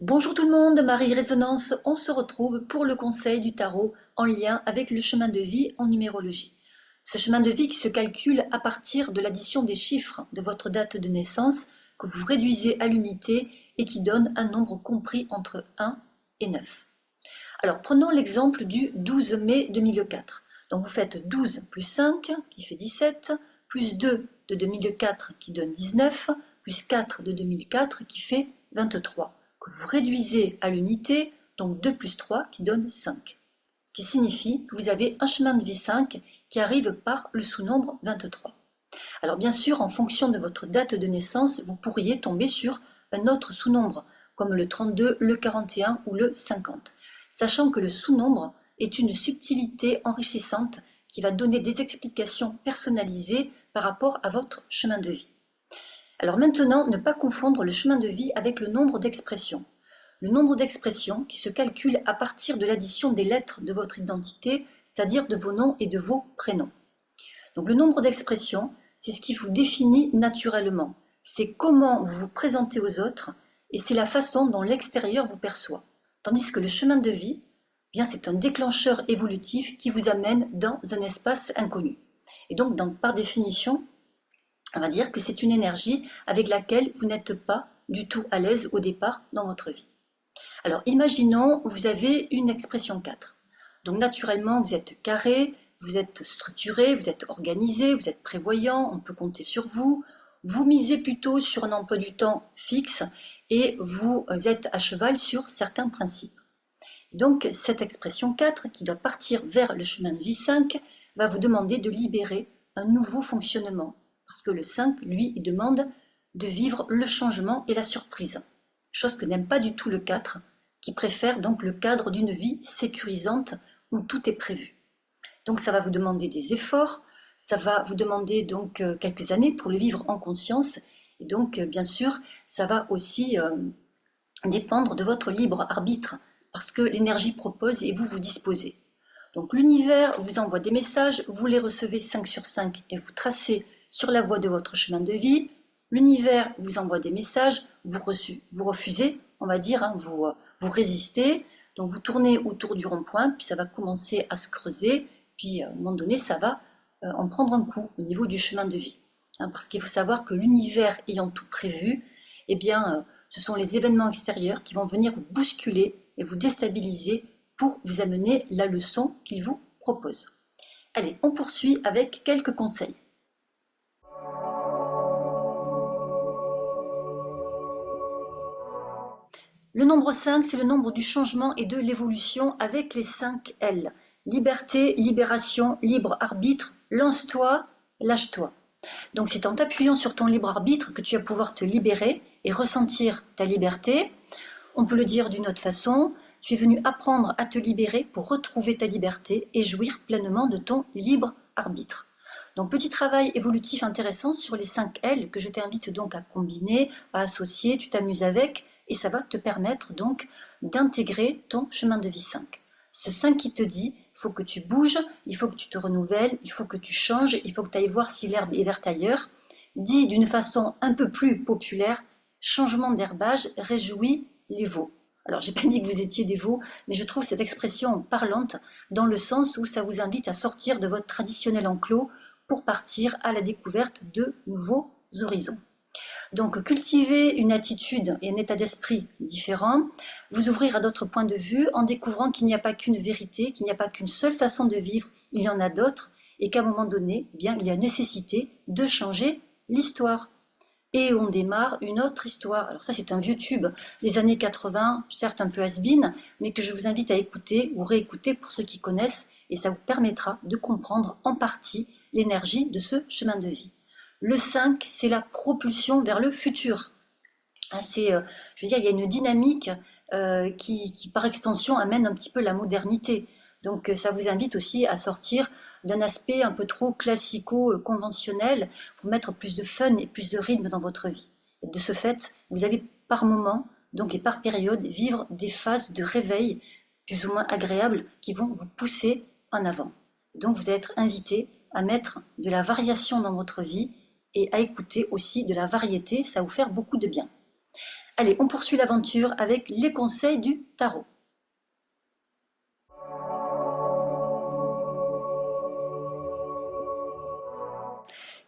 Bonjour tout le monde, Marie Résonance, on se retrouve pour le conseil du tarot en lien avec le chemin de vie en numérologie. Ce chemin de vie qui se calcule à partir de l'addition des chiffres de votre date de naissance que vous réduisez à l'unité et qui donne un nombre compris entre 1 et 9. Alors prenons l'exemple du 12 mai 2004. Donc vous faites 12 plus 5 qui fait 17, plus 2 de 2004 qui donne 19, plus 4 de 2004 qui fait 23. Que vous réduisez à l'unité, donc 2 plus 3 qui donne 5. Ce qui signifie que vous avez un chemin de vie 5 qui arrive par le sous-nombre 23. Alors bien sûr, en fonction de votre date de naissance, vous pourriez tomber sur un autre sous-nombre, comme le 32, le 41 ou le 50, sachant que le sous-nombre est une subtilité enrichissante qui va donner des explications personnalisées par rapport à votre chemin de vie. Alors maintenant, ne pas confondre le chemin de vie avec le nombre d'expressions. Le nombre d'expressions qui se calcule à partir de l'addition des lettres de votre identité, c'est-à-dire de vos noms et de vos prénoms. Donc le nombre d'expressions, c'est ce qui vous définit naturellement. C'est comment vous vous présentez aux autres et c'est la façon dont l'extérieur vous perçoit. Tandis que le chemin de vie, bien c'est un déclencheur évolutif qui vous amène dans un espace inconnu. Et donc par définition, on va dire que c'est une énergie avec laquelle vous n'êtes pas du tout à l'aise au départ dans votre vie. Alors imaginons, vous avez une expression 4. Donc naturellement, vous êtes carré, vous êtes structuré, vous êtes organisé, vous êtes prévoyant, on peut compter sur vous. Vous misez plutôt sur un emploi du temps fixe et vous êtes à cheval sur certains principes. Donc cette expression 4, qui doit partir vers le chemin de vie 5, va vous demander de libérer un nouveau fonctionnement. Parce que le 5, lui, il demande de vivre le changement et la surprise. Chose que n'aime pas du tout le 4, qui préfère donc le cadre d'une vie sécurisante où tout est prévu. Donc ça va vous demander des efforts, ça va vous demander donc quelques années pour le vivre en conscience. Et donc bien sûr, ça va aussi dépendre de votre libre arbitre, parce que l'énergie propose et vous vous disposez. Donc l'univers vous envoie des messages, vous les recevez 5 sur 5 et vous tracez sur la voie de votre chemin de vie. L'univers vous envoie des messages, vous refusez, on va dire, hein, vous résistez, donc vous tournez autour du rond-point, puis ça va commencer à se creuser, puis à un moment donné, ça va en prendre un coup au niveau du chemin de vie. Hein, parce qu'il faut savoir que l'univers ayant tout prévu, eh bien, ce sont les événements extérieurs qui vont venir vous bousculer et vous déstabiliser pour vous amener la leçon qu'il vous propose. Allez, on poursuit avec quelques conseils. Le nombre 5, c'est le nombre du changement et de l'évolution avec les 5 L. Liberté, libération, libre arbitre, lance-toi, lâche-toi. Donc c'est en t'appuyant sur ton libre arbitre que tu vas pouvoir te libérer et ressentir ta liberté. On peut le dire d'une autre façon, tu es venu apprendre à te libérer pour retrouver ta liberté et jouir pleinement de ton libre arbitre. Donc petit travail évolutif intéressant sur les 5 L que je t'invite donc à combiner, à associer, tu t'amuses avec et ça va te permettre donc d'intégrer ton chemin de vie 5. Ce 5 qui te dit, il faut que tu bouges, il faut que tu te renouvelles, il faut que tu changes, il faut que tu ailles voir si l'herbe est verte ailleurs, dit d'une façon un peu plus populaire, changement d'herbage réjouit les veaux. Alors, j'ai pas dit que vous étiez des veaux, mais je trouve cette expression parlante dans le sens où ça vous invite à sortir de votre traditionnel enclos pour partir à la découverte de nouveaux horizons. Donc, cultiver une attitude et un état d'esprit différents, vous ouvrir à d'autres points de vue en découvrant qu'il n'y a pas qu'une vérité, qu'il n'y a pas qu'une seule façon de vivre, il y en a d'autres, et qu'à un moment donné, bien, il y a nécessité de changer l'histoire. Et on démarre une autre histoire. Alors ça, c'est un vieux tube des années 80, certes un peu has-been, mais que je vous invite à écouter ou réécouter pour ceux qui connaissent, et ça vous permettra de comprendre en partie l'énergie de ce chemin de vie. Le 5, c'est la propulsion vers le futur. Je veux dire, il y a une dynamique qui, par extension, amène un petit peu la modernité. Donc ça vous invite aussi à sortir d'un aspect un peu trop classico-conventionnel pour mettre plus de fun et plus de rythme dans votre vie. Et de ce fait, vous allez par moment, donc et par période, vivre des phases de réveil plus ou moins agréables qui vont vous pousser en avant. Donc vous allez être invité à mettre de la variation dans votre vie et à écouter aussi de la variété, ça va vous faire beaucoup de bien. Allez, on poursuit l'aventure avec les conseils du tarot.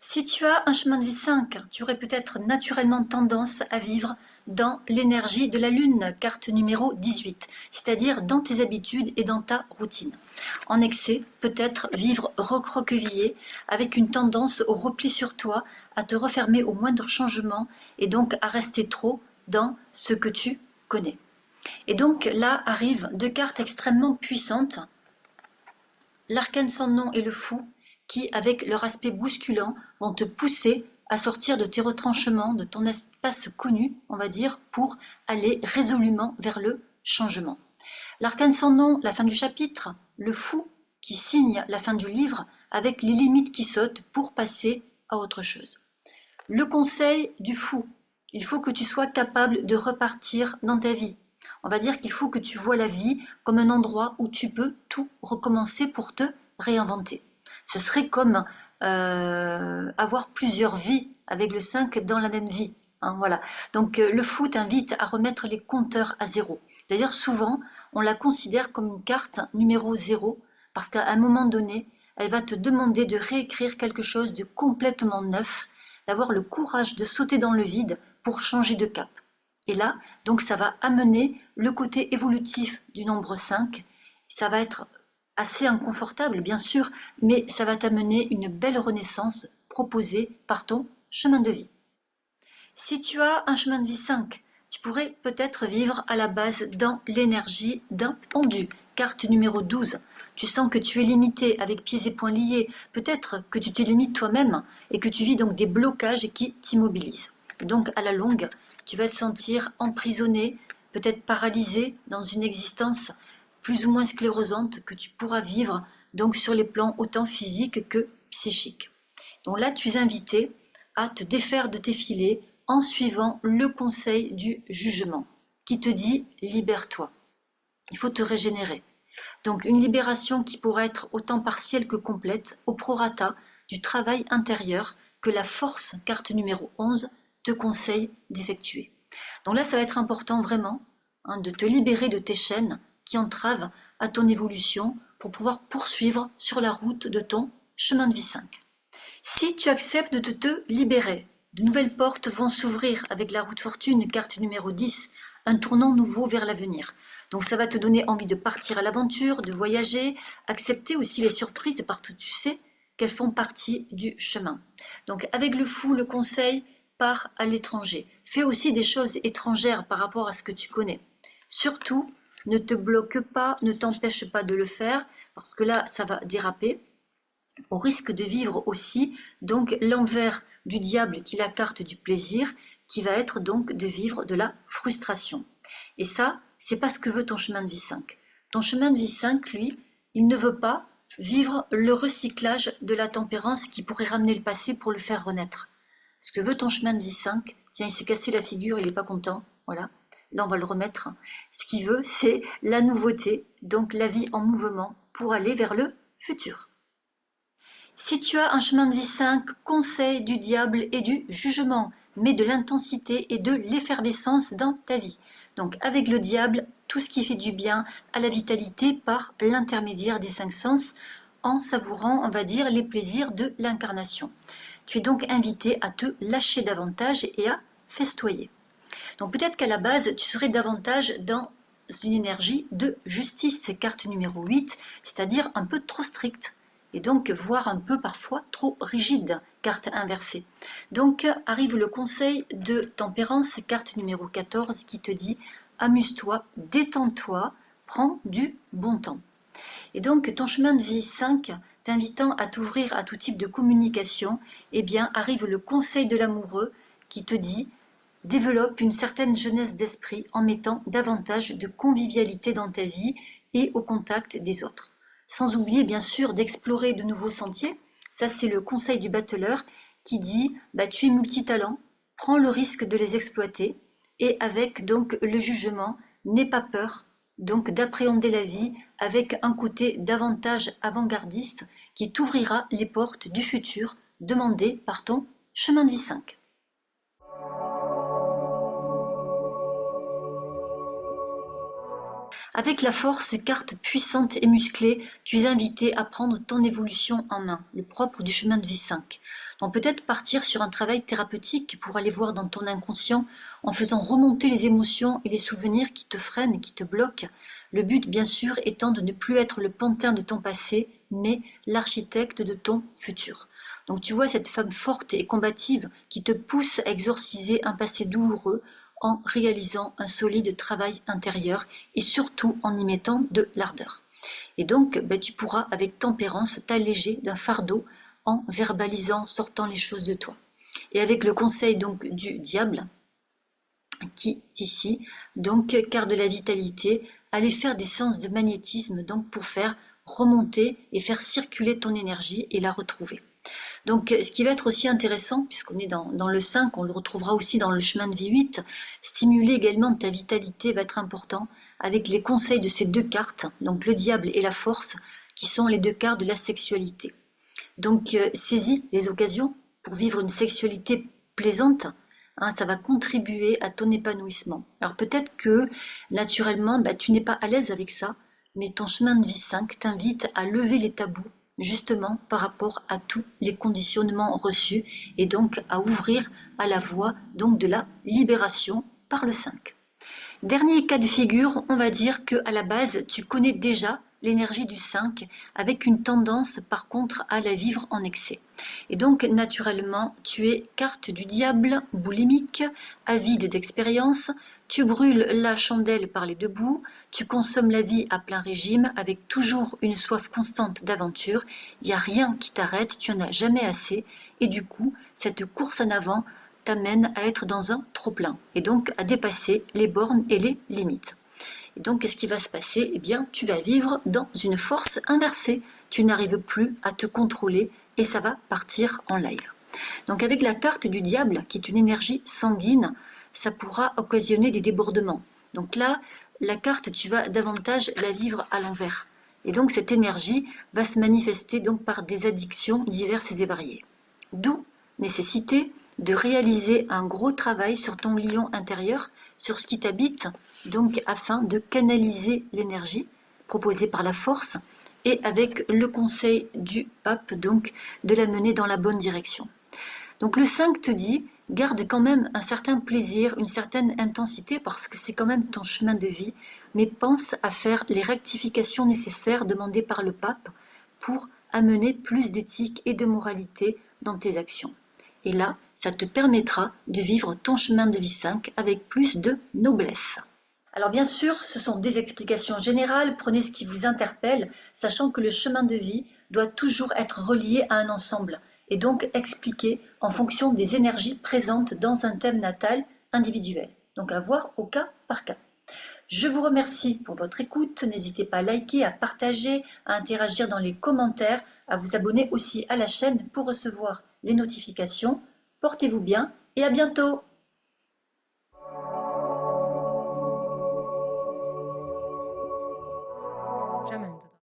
Si tu as un chemin de vie 5, tu aurais peut-être naturellement tendance à vivre dans l'énergie de la lune, carte numéro 18, c'est-à-dire dans tes habitudes et dans ta routine. En excès, peut-être vivre recroquevillé, avec une tendance au repli sur toi, à te refermer au moindre changement et donc à rester trop dans ce que tu connais. Et donc là arrivent deux cartes extrêmement puissantes, l'arcane sans nom et le fou, qui, avec leur aspect bousculant, vont te pousser à sortir de tes retranchements, de ton espace connu, on va dire, pour aller résolument vers le changement. L'arcane sans nom, la fin du chapitre, le fou, qui signe la fin du livre, avec les limites qui sautent pour passer à autre chose. Le conseil du fou, il faut que tu sois capable de repartir dans ta vie. On va dire qu'il faut que tu vois la vie comme un endroit où tu peux tout recommencer pour te réinventer. Ce serait comme avoir plusieurs vies avec le 5 dans la même vie. Hein, voilà. Donc le fou t'invite à remettre les compteurs à zéro. D'ailleurs, souvent, on la considère comme une carte numéro 0 parce qu'à un moment donné, elle va te demander de réécrire quelque chose de complètement neuf, d'avoir le courage de sauter dans le vide pour changer de cap. Et là, donc ça va amener le côté évolutif du nombre 5. Ça va être assez inconfortable, bien sûr, mais ça va t'amener une belle renaissance proposée par ton chemin de vie. Si tu as un chemin de vie 5, tu pourrais peut-être vivre à la base dans l'énergie d'un pendu. Carte numéro 12. Tu sens que tu es limité avec pieds et poings liés. Peut-être que tu te limites toi-même et que tu vis donc des blocages qui t'immobilisent. Donc à la longue, tu vas te sentir emprisonné, peut-être paralysé dans une existence plus ou moins sclérosante que tu pourras vivre donc sur les plans autant physiques que psychiques. Donc là, tu es invité à te défaire de tes filets en suivant le conseil du jugement qui te dit libère-toi. Il faut te régénérer. Donc une libération qui pourra être autant partielle que complète au prorata du travail intérieur que la force, carte numéro 11, te conseille d'effectuer. Donc là, ça va être important vraiment de te libérer de tes chaînes qui entravent à ton évolution pour pouvoir poursuivre sur la route de ton chemin de vie 5. Si tu acceptes de te libérer, de nouvelles portes vont s'ouvrir avec la roue de fortune, carte numéro 10, un tournant nouveau vers l'avenir. Donc ça va te donner envie de partir à l'aventure, de voyager, accepter aussi les surprises parce que tu sais qu'elles font partie du chemin. Donc avec le fou, le conseil, pars à l'étranger. Fais aussi des choses étrangères par rapport à ce que tu connais. Surtout, ne te bloque pas, ne t'empêche pas de le faire parce que là, ça va déraper. Au risque de vivre aussi donc l'envers du diable qui est la carte du plaisir, qui va être donc de vivre de la frustration. Et ça, c'est pas ce que veut ton chemin de vie 5. Ton chemin de vie 5, lui, il ne veut pas vivre le recyclage de la tempérance qui pourrait ramener le passé pour le faire renaître. Ce que veut ton chemin de vie 5, tiens, il s'est cassé la figure, il n'est pas content, voilà. Là, on va le remettre. Ce qu'il veut, c'est la nouveauté, donc la vie en mouvement pour aller vers le futur. Si tu as un chemin de vie 5, conseil du diable et du jugement, mets de l'intensité et de l'effervescence dans ta vie. Donc avec le diable, tout ce qui fait du bien à la vitalité par l'intermédiaire des 5 sens, en savourant, on va dire, les plaisirs de l'incarnation. Tu es donc invité à te lâcher davantage et à festoyer. Donc peut-être qu'à la base, tu serais davantage dans une énergie de justice, c'est carte numéro 8, c'est-à-dire un peu trop stricte et donc voire un peu parfois trop rigide, carte inversée. Donc arrive le conseil de tempérance, carte numéro 14, qui te dit amuse-toi, détends-toi, prends du bon temps. Et donc ton chemin de vie 5, t'invitant à t'ouvrir à tout type de communication, eh bien arrive le conseil de l'amoureux qui te dit développe une certaine jeunesse d'esprit en mettant davantage de convivialité dans ta vie et au contact des autres. Sans oublier bien sûr d'explorer de nouveaux sentiers. Ça c'est le conseil du battleur qui dit tu es multitalent, prends le risque de les exploiter et avec donc le jugement, n'aie pas peur donc d'appréhender la vie avec un côté davantage avant-gardiste qui t'ouvrira les portes du futur demandé par ton chemin de vie 5. Avec la force, carte puissante et musclée, tu es invité à prendre ton évolution en main, le propre du chemin de vie 5. Donc peut-être partir sur un travail thérapeutique pour aller voir dans ton inconscient en faisant remonter les émotions et les souvenirs qui te freinent et qui te bloquent. Le but bien sûr étant de ne plus être le pantin de ton passé, mais l'architecte de ton futur. Donc tu vois cette femme forte et combative qui te pousse à exorciser un passé douloureux en réalisant un solide travail intérieur et surtout en y mettant de l'ardeur. Et donc, tu pourras avec tempérance t'alléger d'un fardeau en verbalisant, sortant les choses de toi. Et avec le conseil donc du diable, qui est ici, donc quart de la vitalité, aller faire des séances de magnétisme donc pour faire remonter et faire circuler ton énergie et la retrouver. Donc, ce qui va être aussi intéressant, puisqu'on est dans le 5, on le retrouvera aussi dans le chemin de vie 8, stimuler également ta vitalité va être important avec les conseils de ces deux cartes, donc le diable et la force, qui sont les deux cartes de la sexualité. Donc, saisis les occasions pour vivre une sexualité plaisante, hein, ça va contribuer à ton épanouissement. Alors peut-être que naturellement, tu n'es pas à l'aise avec ça, mais ton chemin de vie 5 t'invite à lever les tabous justement par rapport à tous les conditionnements reçus et donc à ouvrir à la voie donc de la libération par le 5. Dernier cas de figure, on va dire que à la base, tu connais déjà l'énergie du 5 avec une tendance par contre à la vivre en excès. Et donc naturellement, tu es carte du diable, boulimique, avide d'expérience, tu brûles la chandelle par les deux bouts, tu consommes la vie à plein régime avec toujours une soif constante d'aventure, il n'y a rien qui t'arrête, tu n'en as jamais assez et du coup, cette course en avant t'amène à être dans un trop-plein et donc à dépasser les bornes et les limites. Et donc, qu'est-ce qui va se passer? Eh bien, tu vas vivre dans une force inversée. Tu n'arrives plus à te contrôler et ça va partir en live. Donc, avec la carte du diable, qui est une énergie sanguine, ça pourra occasionner des débordements. Donc là, la carte, tu vas davantage la vivre à l'envers. Et donc, cette énergie va se manifester donc par des addictions diverses et variées. D'où nécessité de réaliser un gros travail sur ton lion intérieur, sur ce qui t'habite, donc afin de canaliser l'énergie proposée par la force et avec le conseil du pape, donc de la mener dans la bonne direction. Donc le 5 te dit, garde quand même un certain plaisir, une certaine intensité parce que c'est quand même ton chemin de vie, mais pense à faire les rectifications nécessaires demandées par le pape pour amener plus d'éthique et de moralité dans tes actions. Et là, ça te permettra de vivre ton chemin de vie 5 avec plus de noblesse. Alors bien sûr, ce sont des explications générales, prenez ce qui vous interpelle, sachant que le chemin de vie doit toujours être relié à un ensemble, et donc expliqué en fonction des énergies présentes dans un thème natal individuel, donc à voir au cas par cas. Je vous remercie pour votre écoute, n'hésitez pas à liker, à partager, à interagir dans les commentaires, à vous abonner aussi à la chaîne pour recevoir les notifications. Portez-vous bien et à bientôt!